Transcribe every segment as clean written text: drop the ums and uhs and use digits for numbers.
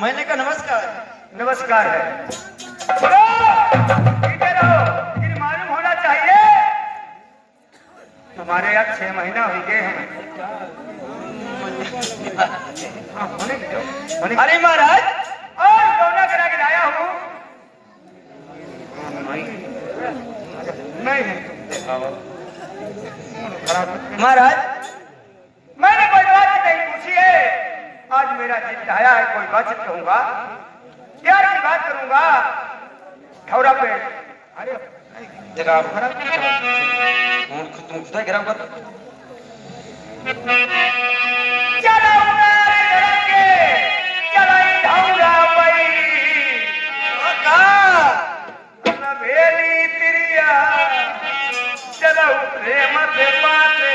मैंने कहा नमस्कार। नमस्कार है। बोलो, पीते रहो, लेकिन मालूम होना चाहिए हमारे यहाँ 6 महीना हो गए हमें। हाँ, होने दो। अरे महाराज, और कौना करा के लाया हूँ? नहीं महाराज मैंने कोई बात नहीं पूछी है। आज मेरा जिद आया है, कोई बात कहूंगा, प्यार की बात करूंगा। ठौरा पे अरे जगह तुम खुदा गिरा कर चला के चलाई ठौरा पई भेली तिरिया चलो प्रेम से पाते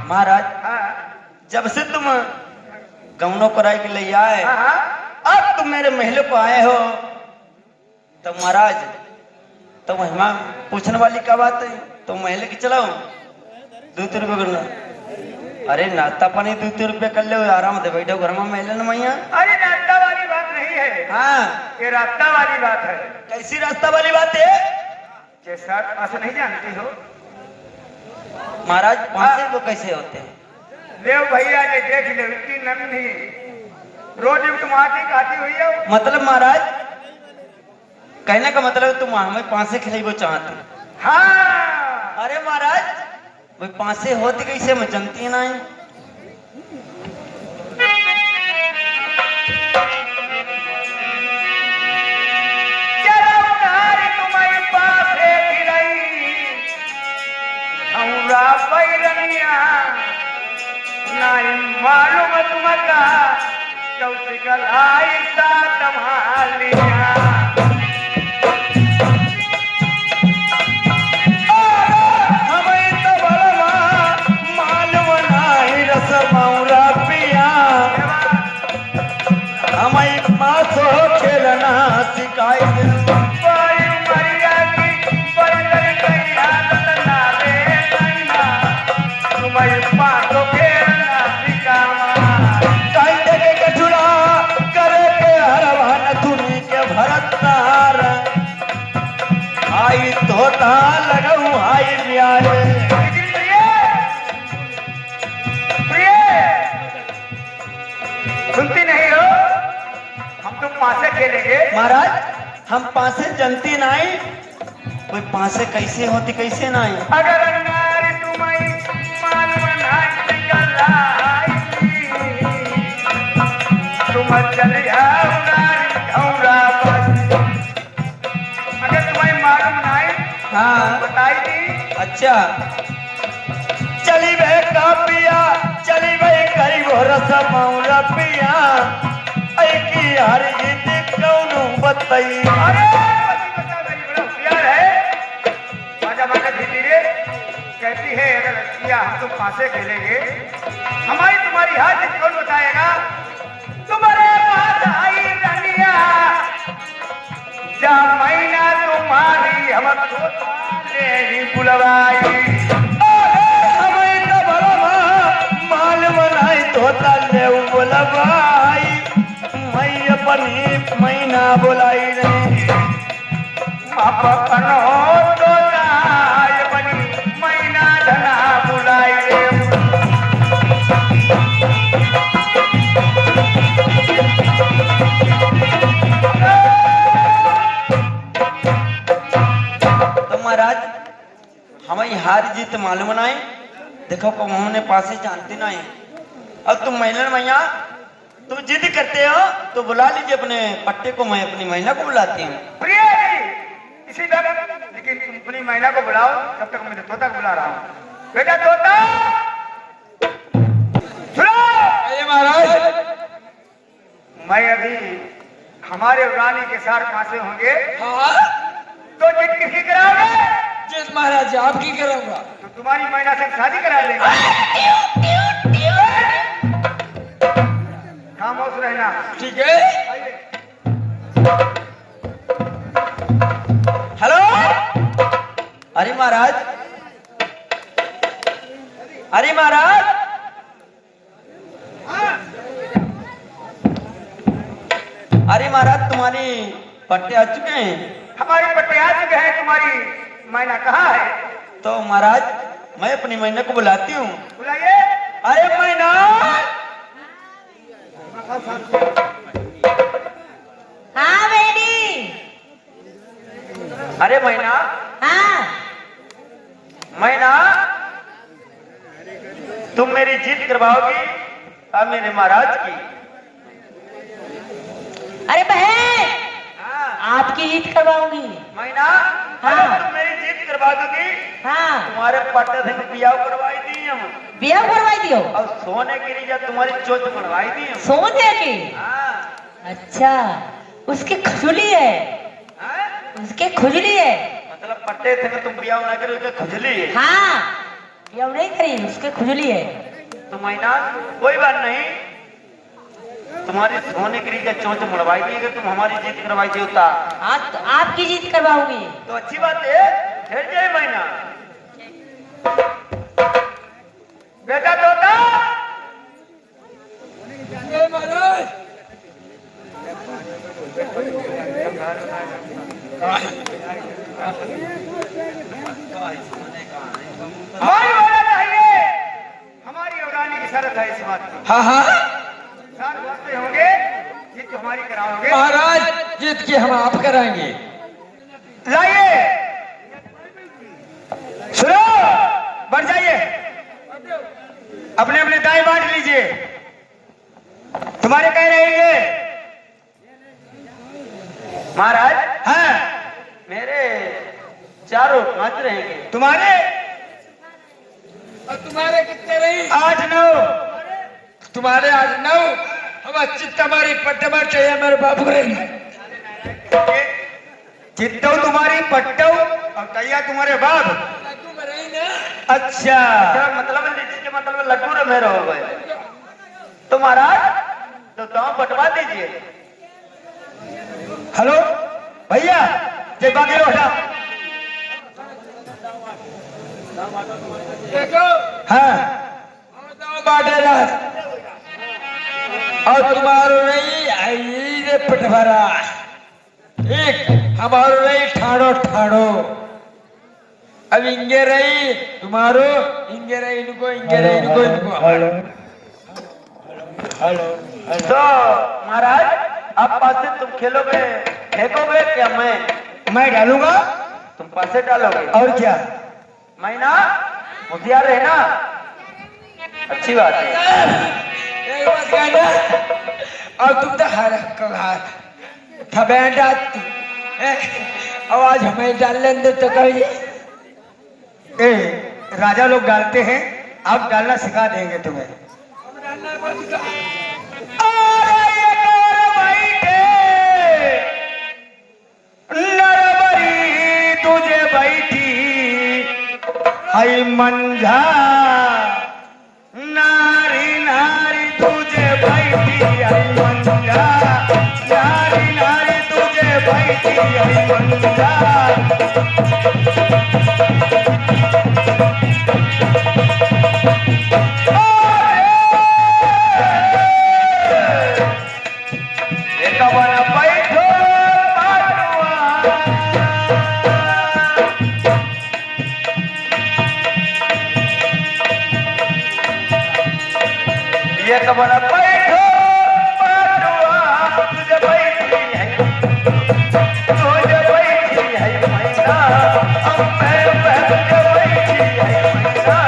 महाराज, जब से तुम गौनों कराई के लिए आए, अब तुम मेरे महल को आए हो, तो महाराज तो महिमा पूछने वाली क्या बात है? तो महल की चलाओ 2 रुपये करना। अरे नाश्ता पानी 2 रुपये कर लो, आराम से बैठो घर में महल न मैया। अरे नाश्ता वाली बात नहीं है। हाँ, ये रास्ता वाली बात है। कैसी रास्ता वाली बात है? जैसा ऐसा नहीं जानती हो महाराज, पांसे को कैसे होते हैं? देव भैया ने देख ले, इतनी नन्ही रोज टमाटी काटी हुई है। मतलब महाराज कहने का मतलब तुम हमें पांसे खिलाइबो चाहते? हाँ। अरे महाराज, भाई पांसे होती कैसे मैं जानती ना है। चलो नारी तुम्हारी पासे खिलाई हमरा बैरनिया नहीं मालूम तुमका चौथी गलाई सा तम्हालिया खेलना सिखाई आई धोता लगाऊ आई ब्याहे। सुनती नहीं हो? हम तुम पासे खेलेंगे। महाराज, हम पासे जनती नहीं, कोई पासे कैसे होती कैसे नहीं। अगर नारी तुम्हारी मालूम नहीं गलाई तुम चली आओ नारी ठौरा पर। अगर तुम्हें मालूम नहीं हाँ बताई दी। अच्छा, चली वे कापिया चली वे करीबो रस मौरा पिया की हर गीत कौनू बताई। अरे बता मेरी बड़ा होशियार है। माजा माजा धीरे कहती है अगर किया हम तुम पासे खेलेंगे हमारी तुम्हारी हार जीत कौन बताएगा? तुम्हारे पास आई रनिया जा महीना तुम्हारी हम ही बुलवाई। हमें तो भला माल बनाई धोता ले बुलवाई, मैं अपनी महीना बुलाई रे अपनो तो बनी महीना धना बुलाई रे। तो महाराज हमें हार जीत मालूम नहीं, देखो को हमने पासे जानते नहीं। अब तुम महिला मैया तुम जिद करते हो तो बुला लीजिए अपने पट्टे को, मैं अपनी महिला को बुलाती हूँ। प्रिय जी, इसी वक्त लेकिन तुम अपनी महिला को बुलाओ, तब तक मैं तोता को बुला रहा हूँ। बेटा तोता सुनो। महाराज मैं अभी हमारे रानी के साथ कहां से होंगे हाँ तो जिद किसकी कराओगे? जिस महाराज आपकी करूंगा। तो तुम्हारी महिला से शादी करा लेगा। खामोश रहना। ठीक है। हेलो, अरे महाराज, अरे महाराज, अरे महाराज तुम्हारी पट्टे आ चुके हैं। हमारे पट्टे आ चुके हैं, तुम्हारी मैना कहाँ है? तो महाराज मैं अपनी मैना को बुलाती हूँ। बुलाइए। अरे मैना, हाँ बेटी। अरे मैना, हाँ मैना, तुम मेरी जीत करवाओगी अब मेरे महाराज की। अरे बहन, हाँ, आपकी जीत करवाऊंगी। मैना, हाँ। अगर तुम मेरी जीत करवा दोगी हाँ, तुम्हारे पट्टे से बियाह करवाई दी हम, बियाह करवाई दियो। और सोने के लिए तुम्हारी चोट बनवाई दी हम। सोने की? हाँ, अच्छा, उसकी खुजली है, हाँ? उसके खुजली है। मतलब पट्टे थे तुम बियाह ना करे उसके खुजली है। हाँ, बियाह नहीं करी, उसके खुजली है। तो मैना कोई बात नहीं, तुम्हारी सोने के लिए चोट मुड़वाई दी, अगर तुम हमारी जीत करवाई दी होता हाँ, तो आपकी जीत करवाऊंगी। तो अच्छी बात है। फिर जाए मैना। बेटा तोता महाराज हमारी वाला चाहिए। हमारी रानी की शर्त है इस बात की। हाँ हाँ साथ वास्ते होंगे, जीत तो हमारी कराओगे। महाराज जीत के हम आप कराएंगे। लाइए, सुनो, बढ़ जाइए, अपने अपने दाएं बांट लीजिए। तुम्हारे कह रहेंगे महाराज हाँ, मेरे चारों पांच रहेंगे। तुम्हारे और तुम्हारे कितने रही? 8 9। तुम्हारे आज 9। हम चित्त हमारी पट्टे पर चाहिए मेरे बाबू रही। चित्तो तुम्हारी पट्टो और कैया तुम्हारे बाप। तुम रही ना। अच्छा, मतलब इसके मतलब लड्डू रे मेरे हो गए। तो महाराज तो दांव बंटवा दीजिए। हेलो भैया, जे बाकी हटा। देखो हाँ, हम तो बाटे रात और तुम्हारो नहीं आई रे पटभरा। एक हमारो नहीं ठाड़ो ठाड़ो। अब इंगे रही तुम्हारो, इंगे रही इनको, इंगे रही इनको, इनको। तो महाराज आप पासे तुम खेलोगे, फेंकोगे क्या मैं डालूंगा। तुम पासे डालोगे? और क्या? मैना होशियार रहना। अच्छी बात है। एक बात कहना, और तुम तो हर कगार थबैंडा आवाज हमें डाल लेंगे तो कभी। ए, राजा लोग डालते हैं, आप डालना सिखा देंगे तुम्हें। नरबरी तुझे बैठी हई मंझा, नारी नारी तुझे बैठी हई मंझा, नारी नारी तुझे बैठी हई मंझा। ये कमर बैठो पाटुआ, तुझे बैठी है, तुझे बैठी है मैना, अब मैं बैठ बैठी है मैना।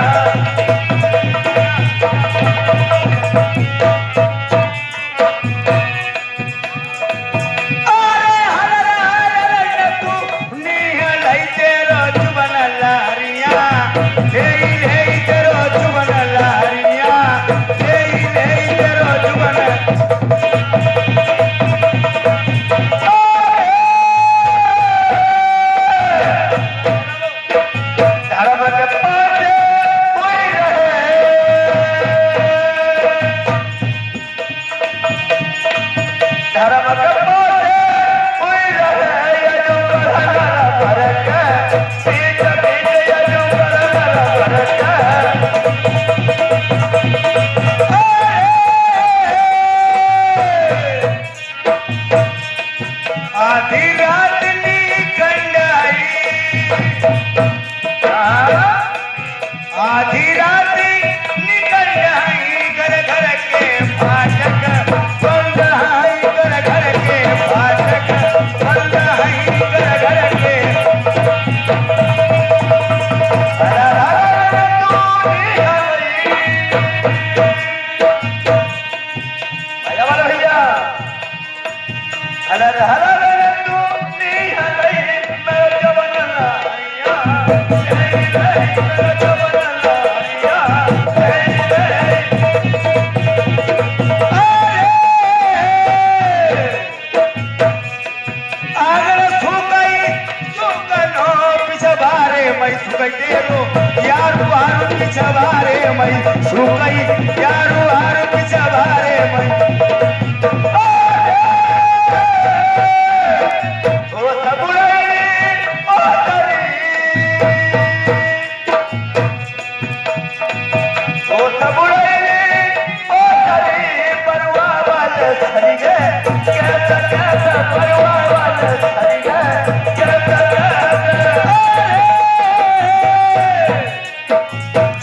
छड़ी गए कैसे परिवार वाले छड़ी गए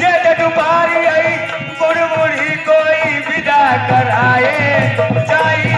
जे डुबारी आई बुढ़ बुढ़ी कोई विदा कराए जाई